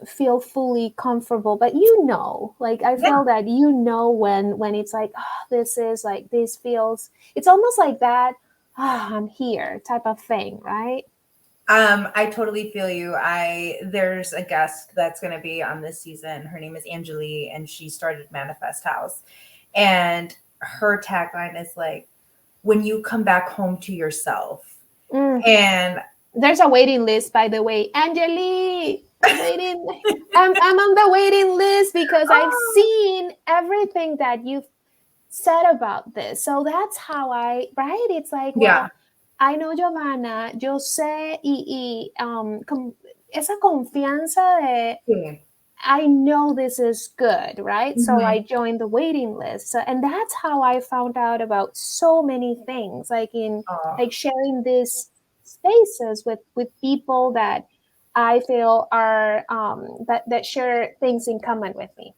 feel fully comfortable, but like I Yeah. feel that when it's like, oh, this is like this feels, it's almost like that, I'm here type of thing, right? I totally feel you. There's a guest that's going to be on this season. Her name is Angeli, and she started Manifest House. And her tagline is like, "When you come back home to yourself." Mm. And There's a waiting list, by the way. Angeli, waiting. I'm on the waiting list because I've oh, seen everything that you've said about this. So that's how right? It's like, yeah, well, I know Giovanna, yo sé esa confianza de sí. I know this is good, right? So I Mhm. joined the waiting list. So, and that's how I found out about so many things, like in Oh, like sharing these spaces with people that I feel are that share things in common with me.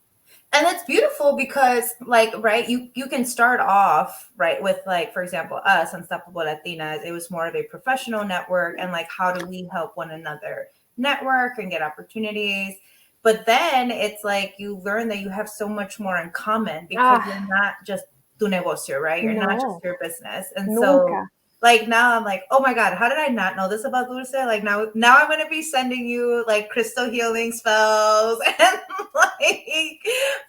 And it's beautiful because like, right, you can start off right with like, for example, us Unstoppable Latinas, it was more of a professional network and like how do we help one another network and get opportunities. But then it's like you learn that you have so much more in common because Ah, you're not just tu negocio, right? You're not just no, your business. And so nunca. like now I'm like, oh my God, how did I not know this about Dulce? Like now I'm gonna be sending you like crystal healing spells and like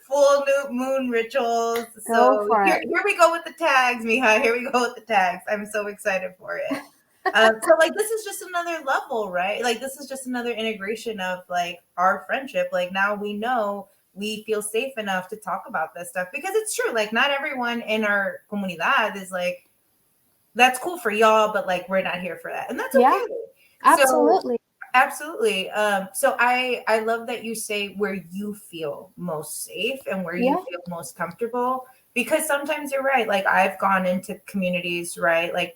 full new moon rituals. Go So for it. here we go with the tags, Mija. Here we go with the tags. I'm so excited for it. So like this is just another level, right? Like this is just another integration of like our friendship. Like now we know we feel safe enough to talk about this stuff because it's true. Like not everyone in our comunidad is like that's cool for y'all, but like we're not here for that, and that's Yeah, okay. So absolutely. absolutely. So I love that you say where you feel most safe and where you Yeah. feel most comfortable because sometimes you're right. Like I've gone into communities, right? Like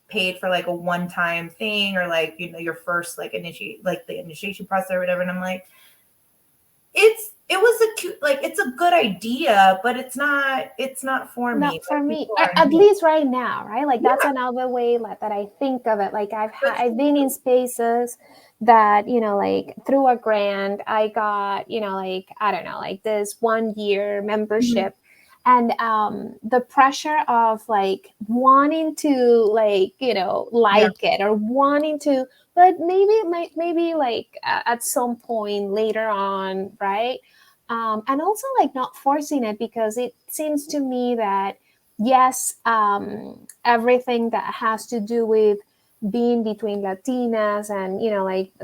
paid for like a one time thing or like your first like initiate like the initiation process or whatever, and I'm like it was a cute like it's a good idea, but it's not for me. Not for Like me, people or aren't at here. least right now, right? Like that's Yeah, another way like, that I think of it. Like but I've been in spaces that like through a grant I got like I don't know like this 1 year mhm. membership, and the pressure of like wanting to like Yeah. like it or wanting to, but maybe like at some point later on, right? And also like not forcing it, because it seems to me that yes, everything that has to do with being between Latinas and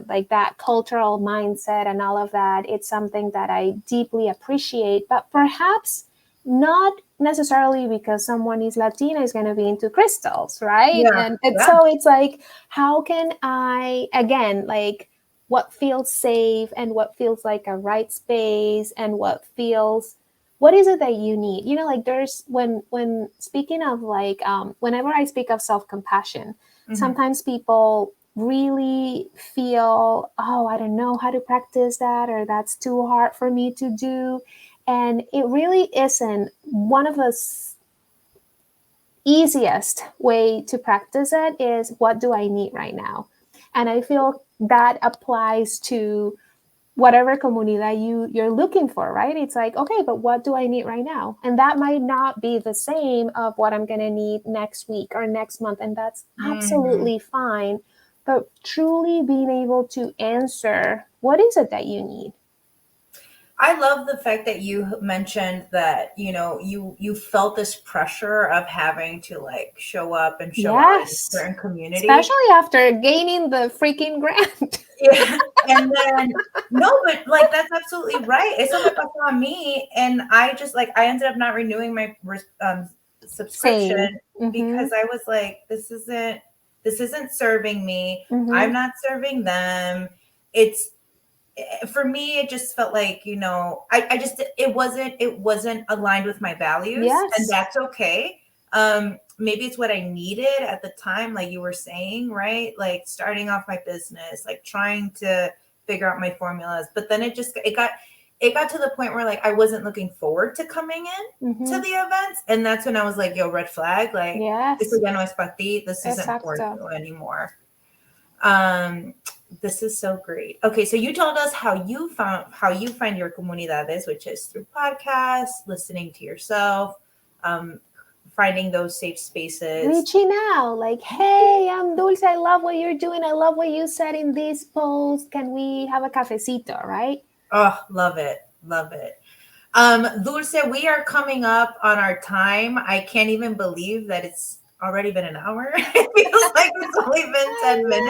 like that cultural mindset and all of that, it's something that I deeply appreciate, but perhaps not necessarily because someone is Latina is going to be into crystals, right? Yeah. And Yeah. so it's like, how can I again like what feels safe and what feels like a right space and what is it that you need, like there's when speaking of like whenever I speak of self-compassion, Mhm. sometimes people really feel, oh, I don't know how to practice that, or that's too hard for me to do. And it really isn't. One of the easiest way to practice it is, what do I need right now? And I feel that applies to whatever comunidad you're looking for, right? It's like, okay, but what do I need right now? And that might not be the same of what I'm going to need next week or next month, and that's Mhm. absolutely fine. But truly being able to answer, what is it that you need? I love the fact that you mentioned that, you felt this pressure of having to like show up and show out in a Yes, certain community. especially after gaining the freaking grant. Yeah. And then no, but like that's absolutely right. Eso me pasó a me, and I just like I ended up not renewing my subscription Same. Mm-hmm. because I was like, this isn't serving me. I'm Mm-hmm. not serving them. It's for me it just felt like I just it wasn't aligned with my values, and Yes. that's okay. Maybe it's what I needed at the time, like you were saying, right? Like starting off my business, like trying to figure out my formulas, but then it got to the point where like I wasn't looking forward to coming in to Mm-hmm. the events, and that's when I was like, yo, red flag, like esto Yes. ya no es para ti, this isn't for Exacto. you anymore. um, this is so great. Okay, so you told us how you find your comunidades, which is through podcasts, listening to yourself, um, finding those safe spaces. Reaching out like, hey, I'm Dulce, I love what you're doing, I love what you said in this post, can we have a cafecito, right? Oh, love it, love it. Dulce, we are coming up on our time. I can't even believe that it's already been an hour. It feels like it's only been I 10 minutes.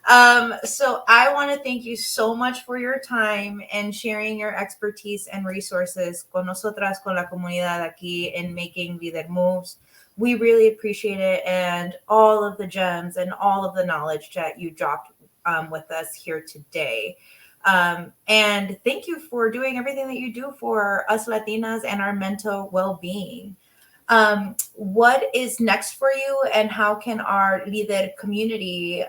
know. So I want to thank you so much for your time and sharing your expertise and resources con nosotras, con la comunidad aquí in making Vida Moves. We really appreciate it, and all of the gems and all of the knowledge that you dropped with us here today. And thank you for doing everything that you do for us Latinas and our mental well-being. What is next for you, and how can our leader community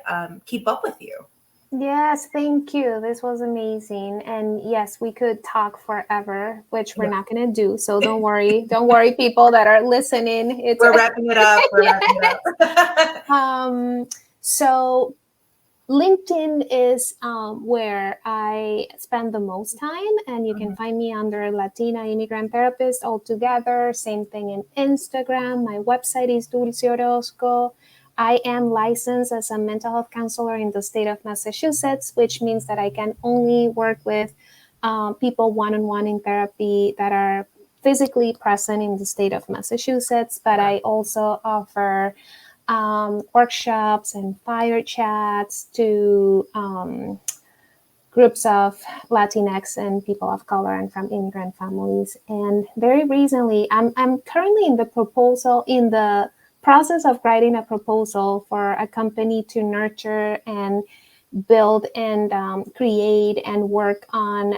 keep up with you? Yes, thank you. This was amazing. And yes, we could talk forever, which we're Yeah. not going to do. So don't worry. Don't worry, people that are listening. It's We're wrapping it up. We're wrapping it up. so LinkedIn is where I spend the most time, and you can find me under Latina Immigrant Therapist altogether. Same thing in Instagram. My website is Dulce Orozco. I am licensed as a mental health counselor in the state of Massachusetts, which means that I can only work with people one-on-one in therapy that are physically present in the state of Massachusetts. But I also offer workshops and fire chats to groups of Latinx and people of color and from immigrant families. And very recently, I'm currently in the process of writing a proposal for a company to nurture and build and create and work on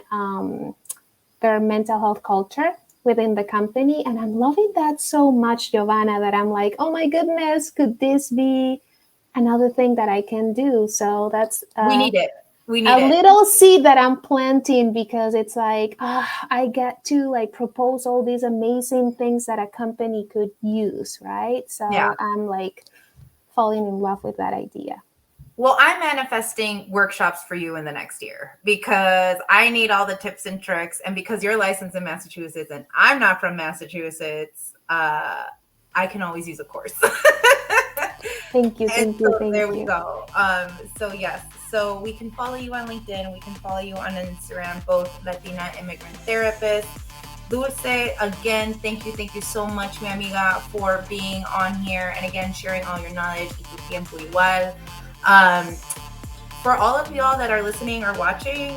their mental health culture within the company. And I'm loving that so much, Yovana, that I'm like, oh my goodness, could this be another thing that I can do? So that's We need it. We need a it. little seed that I'm planting, because it's like, I get to like propose all these amazing things that a company could use, right? Yeah. So I'm like falling in love with that idea. Well, I'm manifesting workshops for you in the next year because I need all the tips and tricks. And because you're licensed in Massachusetts and I'm not from Massachusetts, I can always use a course. Thank you, And thank you, so thank there we you. go. So yes, so we can follow you on LinkedIn. We can follow you on Instagram, both Latina Immigrant Therapist. Dulce, again, thank you so much, mi amiga, for being on here and again sharing all your knowledge. Y tu tiempo igual. For all of y'all that are listening or watching,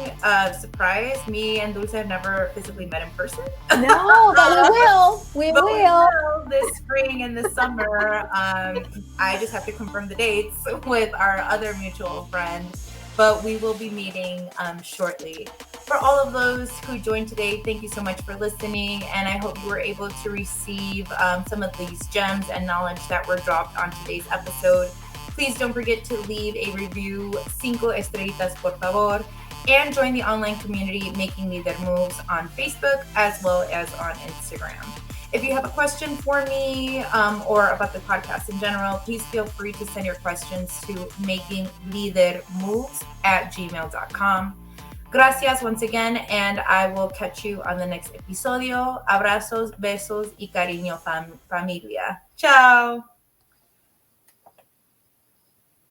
surprise, me and Dulce have never physically met in person. No, but we will. We But we will. will this spring and this summer. I just have to confirm the dates with our other mutual friend, but we will be meeting shortly. For all of those who joined today, thank you so much for listening, and I hope you were able to receive some of these gems and knowledge that were dropped on today's episode. Please don't forget to leave a review, 5 estrellitas por favor, and join the online community Making Leader Moves on Facebook as well as on Instagram. If you have a question for me or about the podcast in general, please feel free to send your questions to makingleadermoves@gmail.com. Gracias once again, and I will catch you on the next episodio. Abrazos, besos y cariño, familia. Ciao.